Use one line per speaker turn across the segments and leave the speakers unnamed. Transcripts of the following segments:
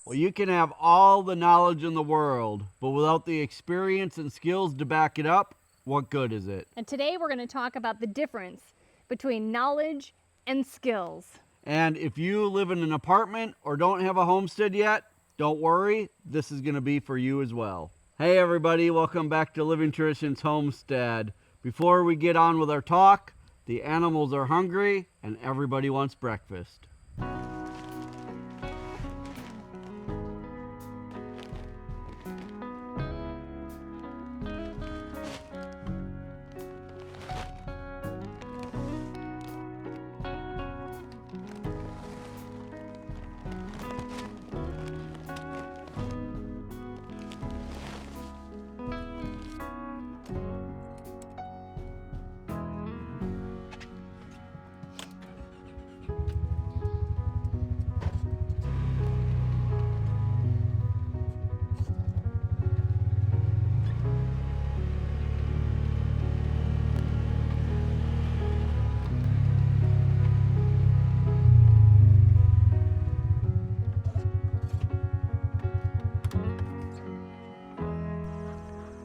Well, you can have all the knowledge in the world, but without the experience and skills to back it up, what good is it?
And today we're going to talk about the difference between knowledge and skills.
And if you live in an apartment or don't have a homestead yet, don't worry, this is going to be for you as well. Hey everybody, welcome back to Living Traditions Homestead. Before we get on with our talk, the animals are hungry and everybody wants breakfast.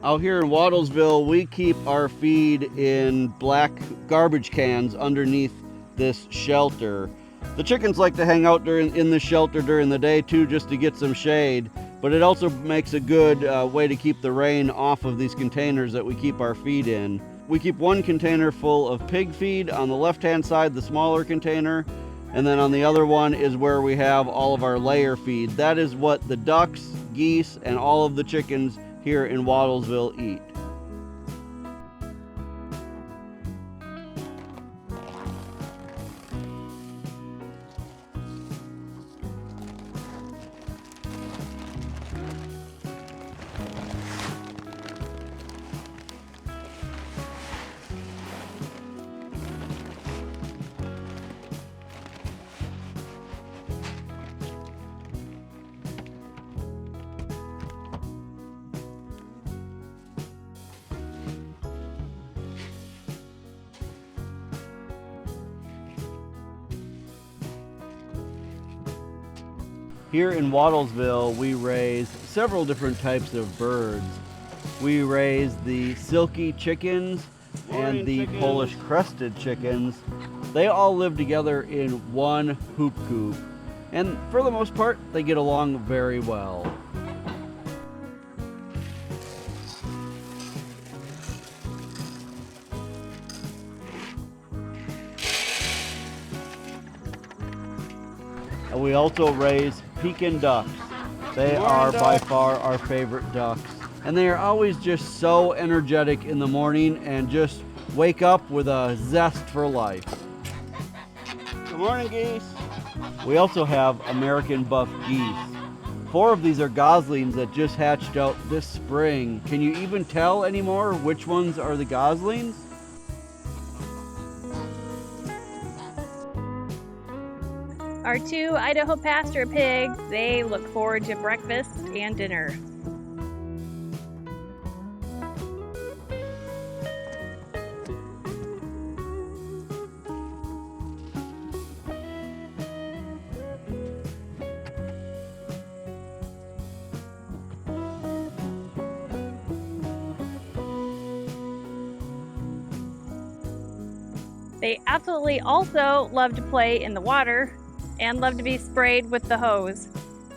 Out here in Wattlesville, we keep our feed in black garbage cans underneath this shelter. The chickens like to hang out in the shelter during the day too, just to get some shade, but it also makes a good way to keep the rain off of these containers that we keep our feed in. We keep one container full of pig feed on the left-hand side, the smaller container, and then on the other one is where we have all of our layer feed. That is what the ducks, geese, and all of the chickens here in Wattlesville eat. Here in Wattlesville, we raise several different types of birds. We raise the silky chickens and the Polish crested chickens. They all live together in one hoop coop, and for the most part, they get along very well. And we also raise Pekin ducks. They are by far our favorite ducks. And they are always just so energetic in the morning and just wake up with a zest for life. Good morning, geese. We also have American buff geese. 4 of these are goslings that just hatched out this spring. Can you even tell anymore which ones are the goslings?
Our 2 Idaho pasture pigs, they look forward to breakfast and dinner. They absolutely also love to play in the water and love to be sprayed with the hose.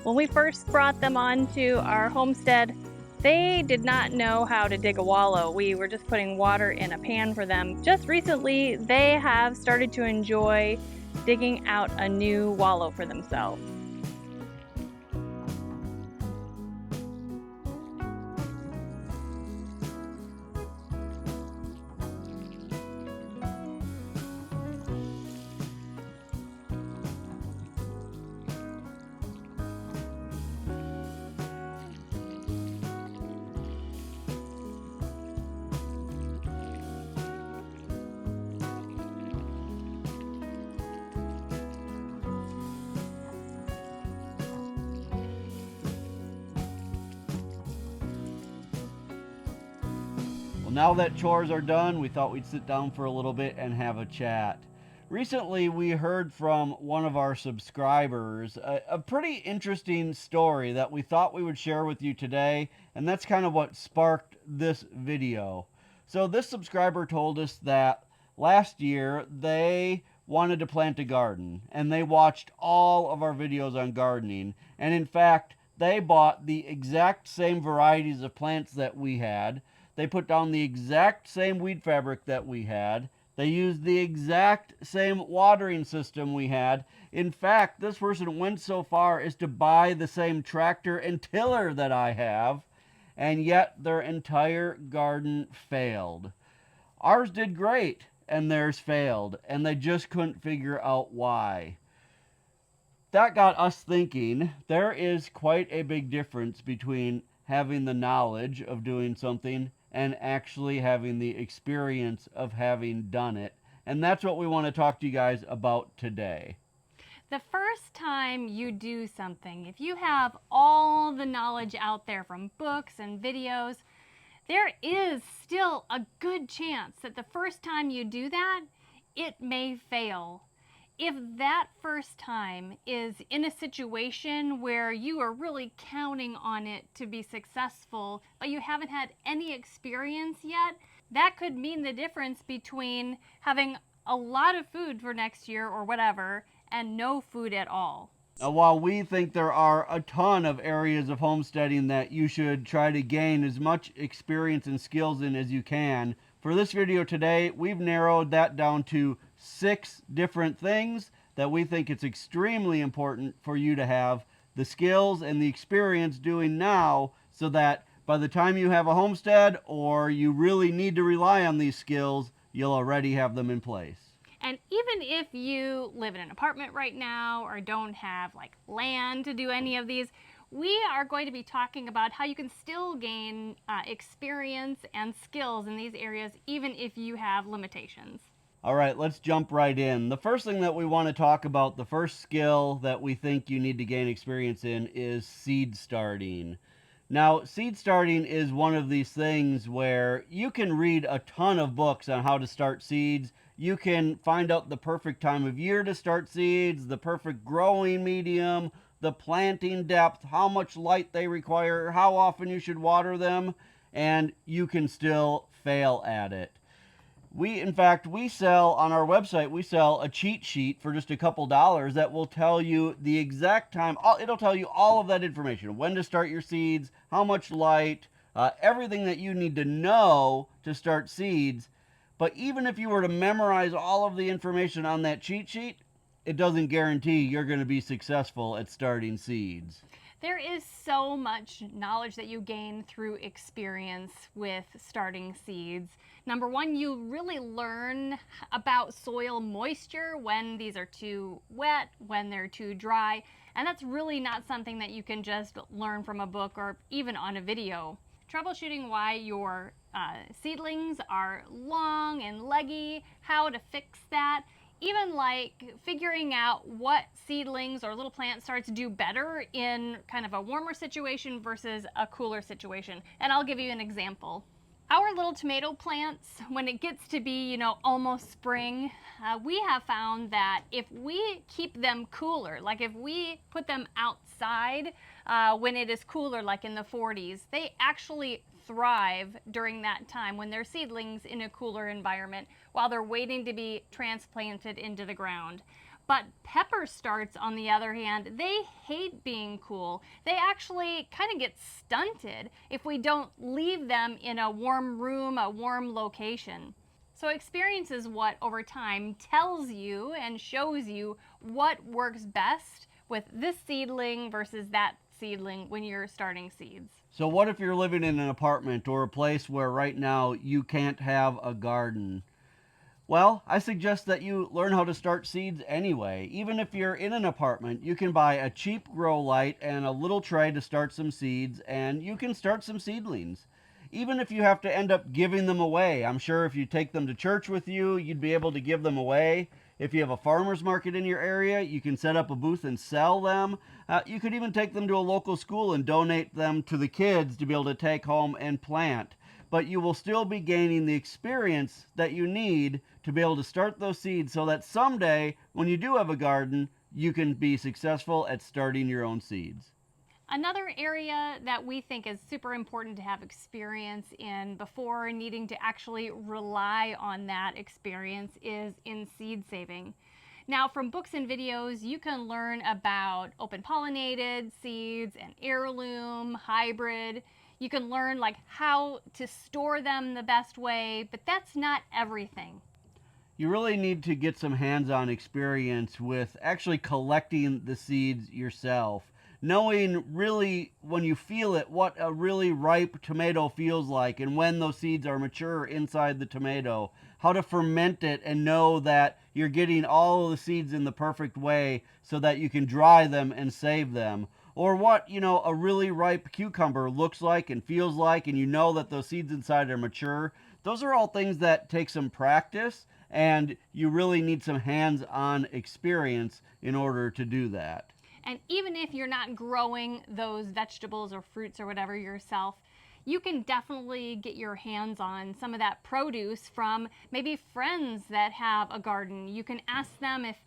When we first brought them onto our homestead, they did not know how to dig a wallow. We were just putting water in a pan for them. Just recently, they have started to enjoy digging out a new wallow for themselves.
Well, now that chores are done, we thought we'd sit down for a little bit and have a chat. Recently, we heard from one of our subscribers a pretty interesting story that we thought we would share with you today, and that's kind of what sparked this video. So, this subscriber told us that last year they wanted to plant a garden, and they watched all of our videos on gardening, and in fact, they bought the exact same varieties of plants that we had. They put down the exact same weed fabric that we had. They used the exact same watering system we had. In fact, this person went so far as to buy the same tractor and tiller that I have, and yet their entire garden failed. Ours did great, and theirs failed, and they just couldn't figure out why. That got us thinking there is quite a big difference between having the knowledge of doing something and actually having the experience of having done it. And that's what we want to talk to you guys about today.
The first time you do something, if you have all the knowledge out there from books and videos, there is still a good chance that the first time you do that, it may fail. If that first time is in a situation where you are really counting on it to be successful, but you haven't had any experience yet, that could mean the difference between having a lot of food for next year or whatever and no food at all.
While we think there are a ton of areas of homesteading that you should try to gain as much experience and skills in as you can, for this video today, we've narrowed that down to 6 different things that we think it's extremely important for you to have the skills and the experience doing now, so that by the time you have a homestead or you really need to rely on these skills, you'll already have them in place.
And even if you live in an apartment right now or don't have like land to do any of these, we are going to be talking about how you can still gain experience and skills in these areas even if you have limitations.
All right, let's jump right in. The first thing that we want to talk about, the first skill that we think you need to gain experience in, is seed starting. Now, seed starting is one of these things where you can read a ton of books on how to start seeds. You can find out the perfect time of year to start seeds, the perfect growing medium, the planting depth, how much light they require, how often you should water them, and you can still fail at it. In fact, we sell on our website, we sell a cheat sheet for just a couple dollars that will tell you the exact time. It'll tell you all of that information, when to start your seeds, how much light, everything that you need to know to start seeds. But even if you were to memorize all of the information on that cheat sheet, it doesn't guarantee you're going to be successful at starting seeds.
There is so much knowledge that you gain through experience with starting seeds. Number one, you really learn about soil moisture, when these are too wet, when they're too dry, and that's really not something that you can just learn from a book or even on a video. Troubleshooting why your seedlings are long and leggy, how to fix that, even like figuring out what seedlings or little plant starts do better in kind of a warmer situation versus a cooler situation. And I'll give you an example. Our little tomato plants, when it gets to be, almost spring, we have found that if we keep them cooler, like if we put them outside when it is cooler, like in the 40s, they actually thrive during that time when they're seedlings in a cooler environment while they're waiting to be transplanted into the ground. But pepper starts, on the other hand, they hate being cool. They actually kind of get stunted if we don't leave them in a warm room, a warm location. So experience is what over time tells you and shows you what works best with this seedling versus that seedling when you're starting seeds.
So what if you're living in an apartment or a place where right now you can't have a garden? Well, I suggest that you learn how to start seeds anyway. Even if you're in an apartment, you can buy a cheap grow light and a little tray to start some seeds, and you can start some seedlings. Even if you have to end up giving them away, I'm sure if you take them to church with you, you'd be able to give them away. If you have a farmer's market in your area, you can set up a booth and sell them. You could even take them to a local school and donate them to the kids to be able to take home and plant. but you will still be gaining the experience that you need to be able to start those seeds so that someday when you do have a garden, you can be successful at starting your own seeds.
Another area that we think is super important to have experience in before needing to actually rely on that experience is in seed saving. Now, from books and videos, you can learn about open pollinated seeds and heirloom, hybrid. You can learn like how to store them the best way, but that's not everything.
You really need to get some hands-on experience with actually collecting the seeds yourself, knowing really when you feel it what a really ripe tomato feels like, and when those seeds are mature inside the tomato, how to ferment it and know that you're getting all of the seeds in the perfect way so that you can dry them and save them, or what a really ripe cucumber looks like and feels like, and you know that those seeds inside are mature. Those are all things that take some practice, and you really need some hands-on experience in order to do that.
And even if you're not growing those vegetables or fruits or whatever yourself, you can definitely get your hands on some of that produce from maybe friends that have a garden. You can ask them if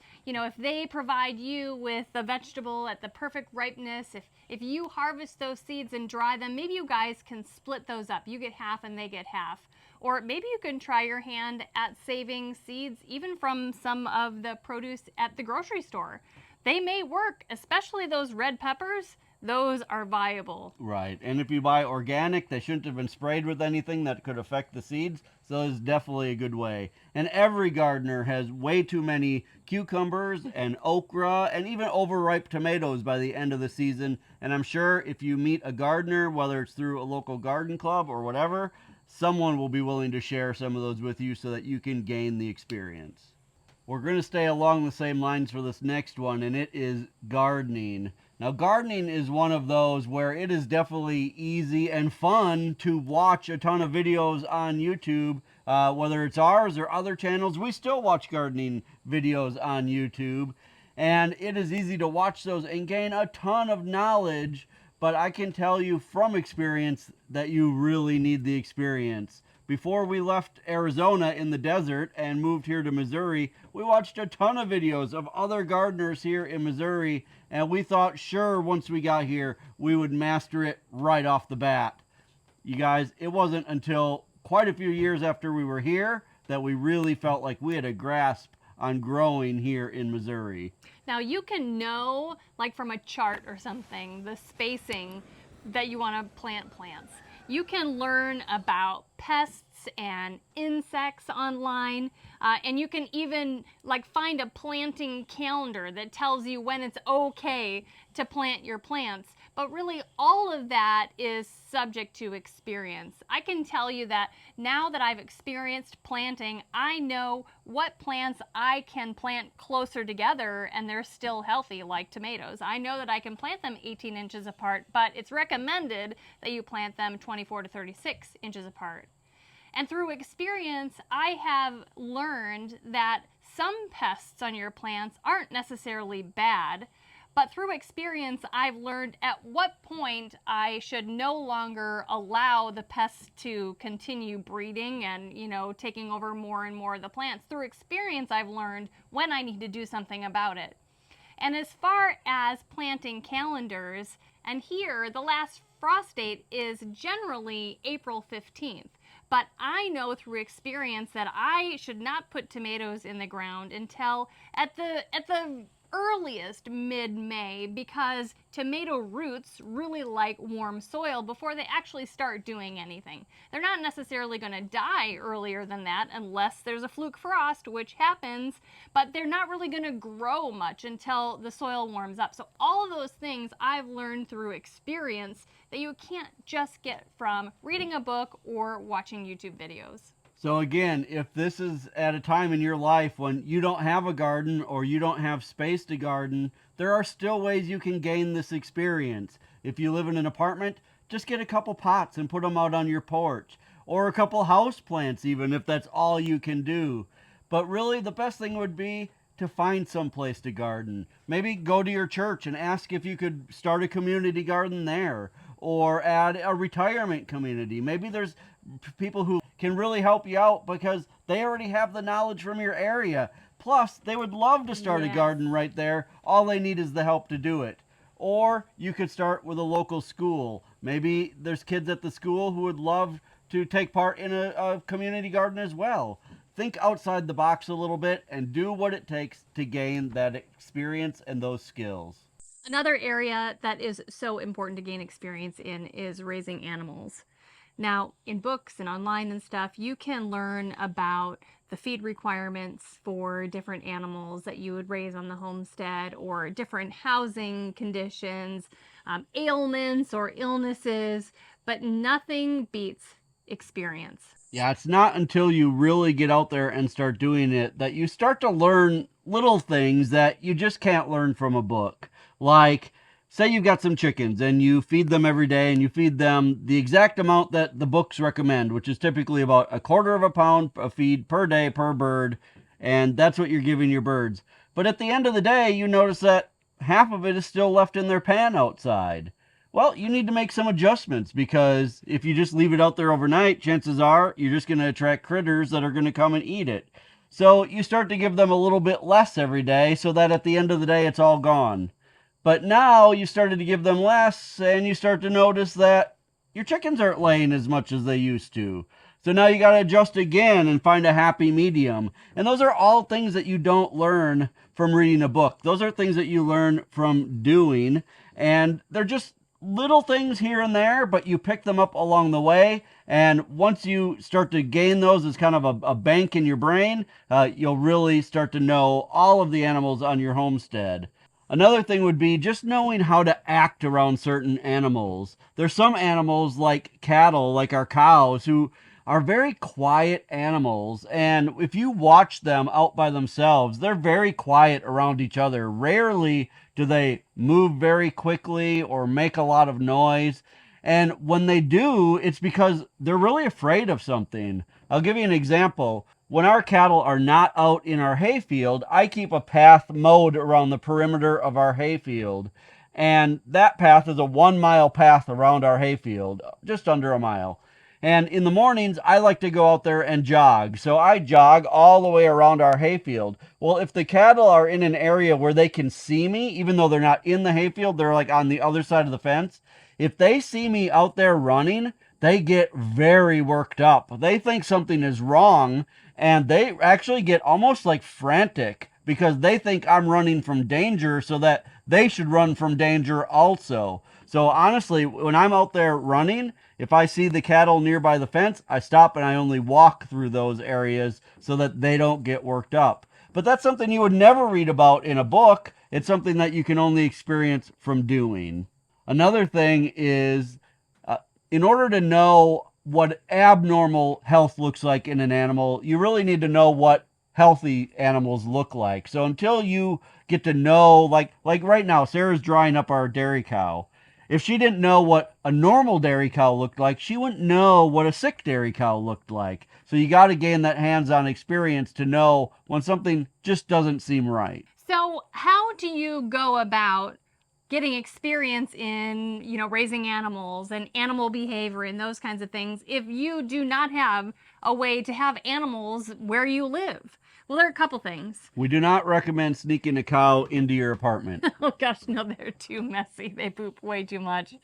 they provide you with a vegetable at the perfect ripeness, if you harvest those seeds and dry them, maybe you guys can split those up. You get half and they get half. Or maybe you can try your hand at saving seeds even from some of the produce at the grocery store. They may work, especially those red peppers. Those are viable.
Right. And if you buy organic, they shouldn't have been sprayed with anything that could affect the seeds. So it's definitely a good way. And every gardener has way too many cucumbers and okra and even overripe tomatoes by the end of the season. And I'm sure if you meet a gardener, whether it's through a local garden club or whatever, someone will be willing to share some of those with you so that you can gain the experience. We're going to stay along the same lines for this next one, and it is gardening. Now, gardening is one of those where it is definitely easy and fun to watch a ton of videos on YouTube, whether it's ours or other channels. We still watch gardening videos on YouTube, and it is easy to watch those and gain a ton of knowledge, but I can tell you from experience that you really need the experience. Before we left Arizona in the desert and moved here to Missouri, we watched a ton of videos of other gardeners here in Missouri, and we thought sure once we got here we would master it right off the bat. You guys, it wasn't until quite a few years after we were here that we really felt like we had a grasp on growing here in Missouri.
Now you can know, like from a chart or something, the spacing that you want to plant plants. You can learn about pests and insects online, and you can even like find a planting calendar that tells you when it's okay to plant your plants. But really all of that is subject to experience. I can tell you that now that I've experienced planting, I know what plants I can plant closer together and they're still healthy, like tomatoes. I know that I can plant them 18 inches apart, but it's recommended that you plant them 24 to 36 inches apart. And through experience, I have learned that some pests on your plants aren't necessarily bad, but through experience, I've learned at what point I should no longer allow the pests to continue breeding and, taking over more and more of the plants. Through experience, I've learned when I need to do something about it. And as far as planting calendars, and here the last frost date is generally April 15th. But I know through experience that I should not put tomatoes in the ground until at the earliest mid-May, because tomato roots really like warm soil before they actually start doing anything. They're not necessarily going to die earlier than that unless there's a fluke frost, which happens, but they're not really going to grow much until the soil warms up. So all of those things I've learned through experience that you can't just get from reading a book or watching YouTube videos.
So again, if this is at a time in your life when you don't have a garden or you don't have space to garden, there are still ways you can gain this experience. If you live in an apartment, just get a couple pots and put them out on your porch, or a couple house plants even if that's all you can do. But really the best thing would be to find some place to garden. Maybe go to your church and ask if you could start a community garden there, or add a retirement community. Maybe there's people who can really help you out because they already have the knowledge from your area. Plus, they would love to start a garden right there. All they need is the help to do it. Or you could start with a local school. Maybe there's kids at the school who would love to take part in a community garden as well. Think outside the box a little bit and do what it takes to gain that experience and those skills.
Another area that is so important to gain experience in is raising animals. Now, in books and online and stuff, you can learn about the feed requirements for different animals that you would raise on the homestead, or different housing conditions, ailments or illnesses, but nothing beats experience.
Yeah, it's not until you really get out there and start doing it that you start to learn little things that you just can't learn from a book. Like, say you've got some chickens and you feed them every day and you feed them the exact amount that the books recommend, which is typically about a quarter of a pound of feed per day per bird, and that's what you're giving your birds. But at the end of the day, you notice that half of it is still left in their pan outside. Well, you need to make some adjustments, because if you just leave it out there overnight, chances are you're just going to attract critters that are going to come and eat it. So you start to give them a little bit less every day so that at the end of the day it's all gone. But now you started to give them less and you start to notice that your chickens aren't laying as much as they used to. So now you got to adjust again and find a happy medium. And those are all things that you don't learn from reading a book. Those are things that you learn from doing. And they're just little things here and there, but you pick them up along the way. And once you start to gain those as kind of a bank in your brain, you'll really start to know all of the animals on your homestead. Another thing would be just knowing how to act around certain animals. There's some animals like cattle, like our cows, who are very quiet animals. And if you watch them out by themselves, they're very quiet around each other. Rarely do they move very quickly or make a lot of noise. And when they do, it's because they're really afraid of something. I'll give you an example. When our cattle are not out in our hayfield, I keep a path mowed around the perimeter of our hayfield. And that path is a 1 mile path around our hayfield, just under a mile. And in the mornings, I like to go out there and jog. So I jog all the way around our hayfield. Well, if the cattle are in an area where they can see me, even though they're not in the hayfield, they're like on the other side of the fence. If they see me out there running, they get very worked up. They think something is wrong, and they actually get almost like frantic because they think I'm running from danger, so that they should run from danger also. So honestly, when I'm out there running, if I see the cattle nearby the fence, I stop and I only walk through those areas so that they don't get worked up. But that's something you would never read about in a book. It's something that you can only experience from doing. Another thing is, in order to know what abnormal health looks like in an animal, you really need to know what healthy animals look like. So until you get to know, like right now, Sarah's drying up our dairy cow. If she didn't know what a normal dairy cow looked like, she wouldn't know what a sick dairy cow looked like. So you got to gain that hands-on experience to know when something just doesn't seem right.
So how do you go about getting experience in, raising animals and animal behavior and those kinds of things if you do not have a way to have animals where you live? Well, there are a couple things.
We do not recommend sneaking a cow into your apartment.
Oh gosh, no, they're too messy. They poop way too much.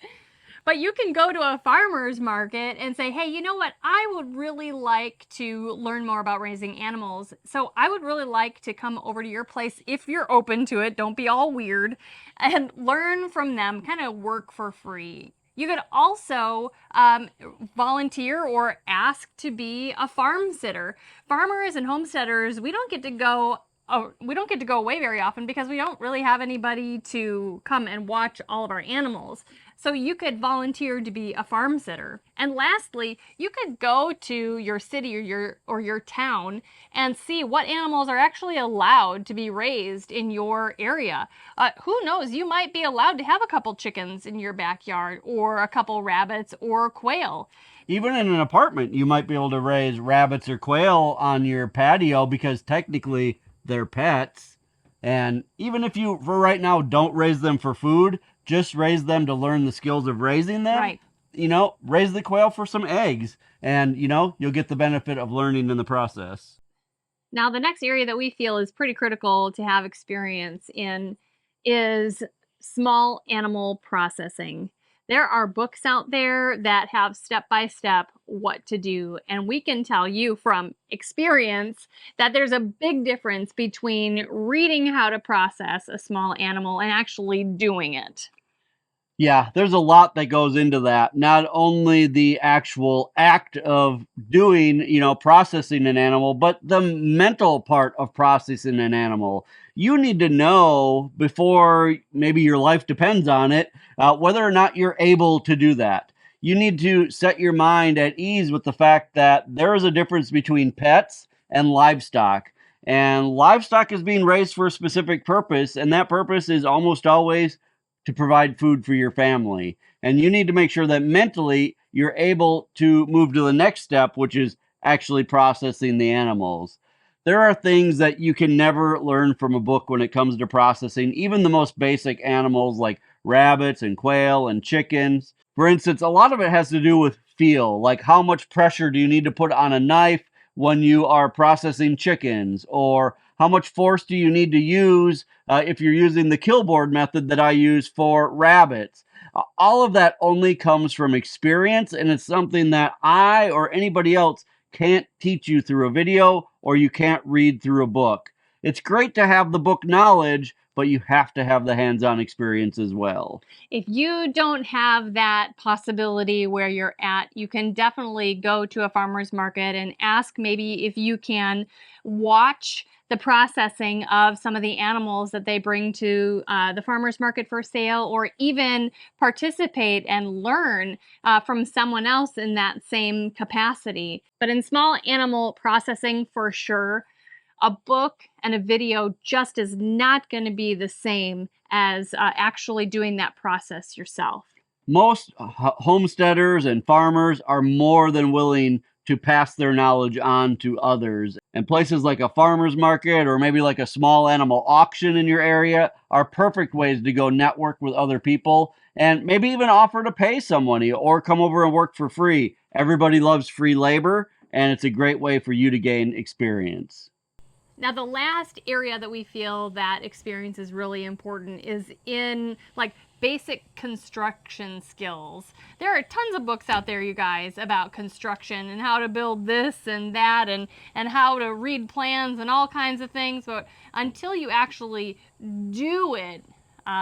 But you can go to a farmer's market and say, hey, you know what? I would really like to learn more about raising animals. So I would really like to come over to your place if you're open to it. Don't be all weird, and learn from them, kind of work for free. You could also volunteer or ask to be a farm sitter. Farmers and homesteaders, we don't get to go away very often because we don't really have anybody to come and watch all of our animals. So you could volunteer to be a farm sitter. And lastly, you could go to your city or your town and see what animals are actually allowed to be raised in your area. Who knows, you might be allowed to have a couple chickens in your backyard, or a couple rabbits or quail.
Even in an apartment, you might be able to raise rabbits or quail on your patio because technically they're pets. And even if you, for right now, don't raise them for food, just raise them to learn the skills of raising them.
Right.
Raise the quail for some eggs, and you'll get the benefit of learning in the process.
Now, the next area that we feel is pretty critical to have experience in is small animal processing. There are books out there that have step by step what to do, and we can tell you from experience that there's a big difference between reading how to process a small animal and actually doing it.
Yeah, there's a lot that goes into that. Not only the actual act of doing, processing an animal, but the mental part of processing an animal. You need to know before maybe your life depends on it, whether or not you're able to do that. You need to set your mind at ease with the fact that there is a difference between pets and livestock. And livestock is being raised for a specific purpose, and that purpose is almost always to provide food for your family. And you need to make sure that mentally you're able to move to the next step, which is actually processing the animals. There are things that you can never learn from a book when it comes to processing, even the most basic animals like rabbits and quail and chickens. For instance, a lot of it has to do with feel, like how much pressure do you need to put on a knife when you are processing chickens, or how much force do you need to use if you're using the kill board method that I use for rabbits. All of that only comes from experience, and it's something that I or anybody else can't teach you through a video, or you can't read through a book. It's great to have the book knowledge, but you have to have the hands-on experience as well.
If you don't have that possibility where you're at, you can definitely go to a farmer's market and ask maybe if you can watch the processing of some of the animals that they bring to the farmer's market for sale, or even participate and learn from someone else in that same capacity. But in small animal processing, for sure, a book and a video just is not going to be the same as actually doing that process yourself.
Most homesteaders and farmers are more than willing to pass their knowledge on to others. And places like a farmer's market or maybe like a small animal auction in your area are perfect ways to go network with other people and maybe even offer to pay someone or come over and work for free. Everybody loves free labor, and it's a great way for you to gain experience.
Now, the last area that we feel that experience is really important is in like basic construction skills. There are tons of books out there, you guys, about construction and how to build this and that and how to read plans and all kinds of things. But until you actually do it,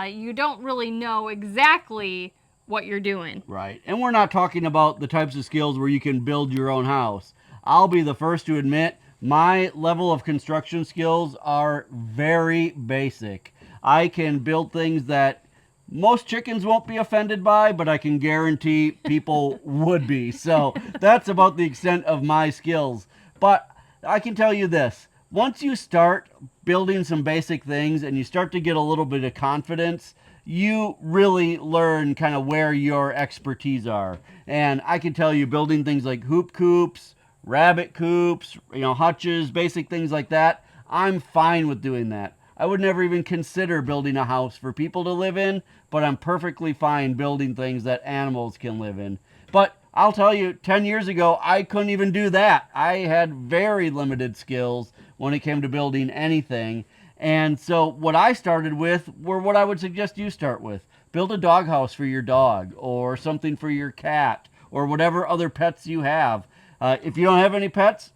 you don't really know exactly what you're doing.
Right. And we're not talking about the types of skills where you can build your own house. I'll be the first to admit my level of construction skills are very basic. I can build things that most chickens won't be offended by, but I can guarantee people would be. So that's about the extent of my skills. But I can tell you this. Once you start building some basic things and you start to get a little bit of confidence, you really learn kind of where your expertise are. And I can tell you building things like hoop coops, rabbit coops, hutches, basic things like that, I'm fine with doing that. I would never even consider building a house for people to live in, but I'm perfectly fine building things that animals can live in. But I'll tell you, 10 years ago, I couldn't even do that. I had very limited skills when it came to building anything. And so what I started with were what I would suggest you start with. Build a doghouse for your dog, or something for your cat, or whatever other pets you have. If you don't have any pets,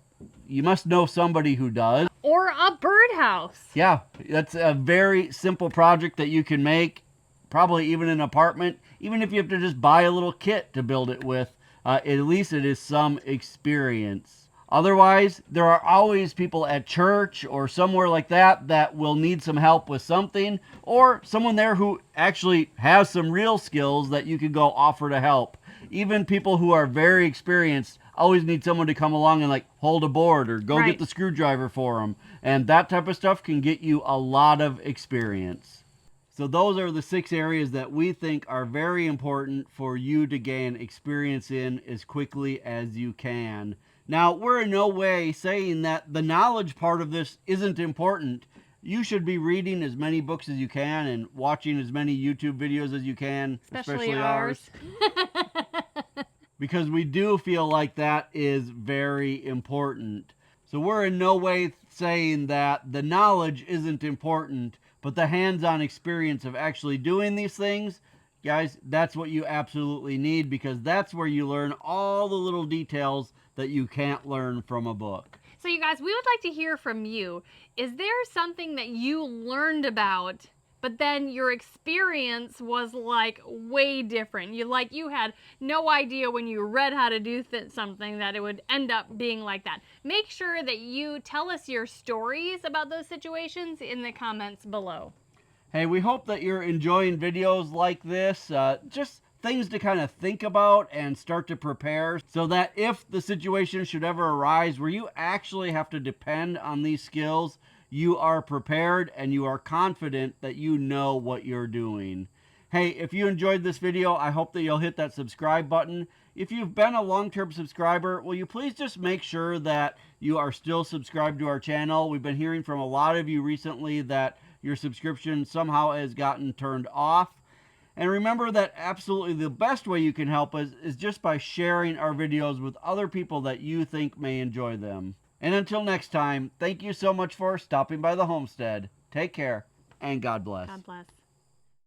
you must know somebody who does.
Or a birdhouse.
Yeah, that's a very simple project that you can make, probably even an apartment, even if you have to just buy a little kit to build it with. At least it is some experience. Otherwise, there are always people at church or somewhere like that that will need some help with something, or someone there who actually has some real skills that you can go offer to help. Even people who are very experienced always need someone to come along and like hold a board or go get the screwdriver for them. And that type of stuff can get you a lot of experience. So those are the 6 areas that we think are very important for you to gain experience in as quickly as you can. Now, we're in no way saying that the knowledge part of this isn't important. you should be reading as many books as you can and watching as many YouTube videos as you can,
Especially ours.
because we do feel like that is very important. So we're in no way saying that the knowledge isn't important, but the hands-on experience of actually doing these things, guys, that's what you absolutely need, because that's where you learn all the little details that you can't learn from a book.
So you guys, we would like to hear from you. Is there something that you learned about, but then your experience was like way different? You had no idea when you read how to do something that it would end up being like that. Make sure that you tell us your stories about those situations in the comments below.
Hey, we hope that you're enjoying videos like this. Just things to kind of think about and start to prepare, so that if the situation should ever arise where you actually have to depend on these skills, you are prepared and you are confident that you know what you're doing. Hey, if you enjoyed this video, I hope that you'll hit that subscribe button. If you've been a long-term subscriber, will you please just make sure that you are still subscribed to our channel? We've been hearing from a lot of you recently that your subscription somehow has gotten turned off. And remember that absolutely the best way you can help us is just by sharing our videos with other people that you think may enjoy them. And until next time, thank you so much for stopping by the homestead. Take care, and God bless.
God bless.